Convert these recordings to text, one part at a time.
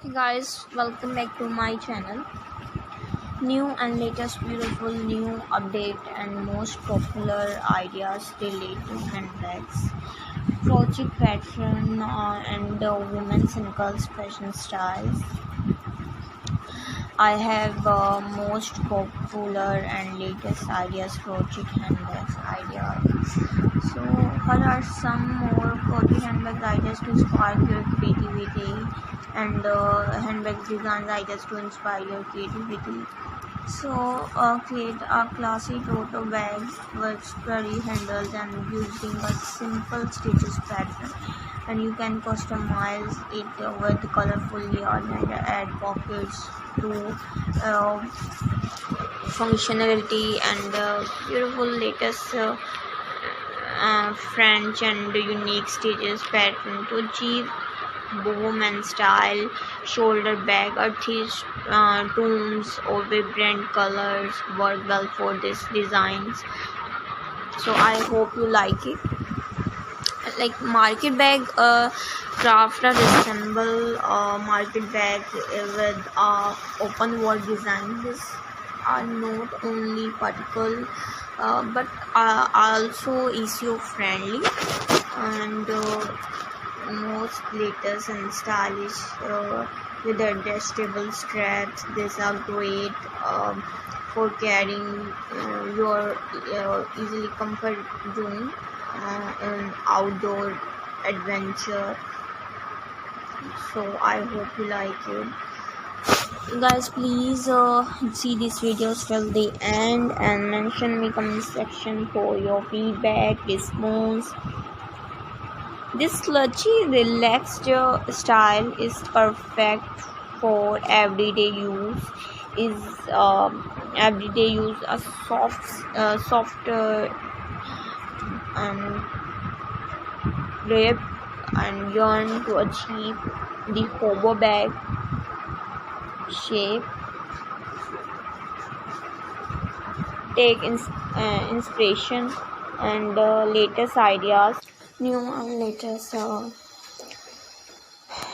Hey guys, welcome back to my channel. New and latest beautiful new update and most popular ideas relate to handbags, crochet pattern and women's and girls fashion styles. I have most popular and latest ideas crochet handbags ideas. So what are some more crochet handbag ideas to inspire your creativity and handbag designs ideas to inspire your creativity? So create a classy tote bag with sturdy handles and using a simple stitches pattern, and you can customize it with colorful yarn and add pockets to functionality and beautiful latest French and unique stitches pattern to achieve bohemian style. Shoulder bag, earthy tones or vibrant colors work well for these designs. So I hope you like it. Like market bag, craft a resemble market bag with open wall design. These are not only particle but also SEO friendly and most latest and stylish with adjustable straps. These are great for carrying your easily comfort zone in outdoor adventure. So I hope you like it. Guys, please see these videos till the end and mention me comment section for your feedback, response. This sludgy relaxed style is perfect for everyday use. Is everyday use a soft and drape and yarn to achieve the hobo bag shape. Take inspiration and latest ideas, new and latest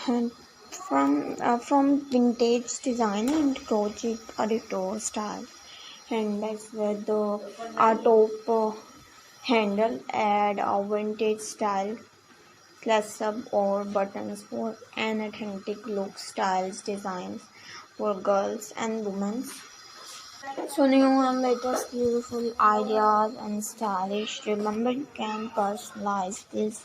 and from vintage design and crochet retro style handbags with a top handle. Add a vintage style clasp or buttons for an authentic look. Styles designs for girls and women. So new and latest beautiful ideas and stylish. Remember, you can personalize this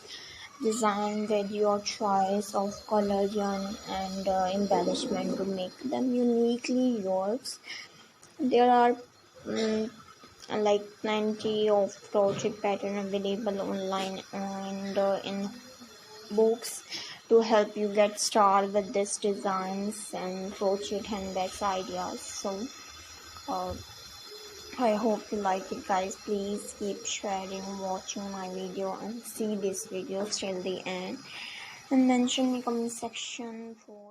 design with your choice of color, yarn and embellishment to make them uniquely yours. There are like 90 of crochet pattern available online and in books to help you get started with these designs and crochet handbags ideas. So I hope you like it, guys. Please keep sharing, watching my video and see this video till the end and mention me comment section for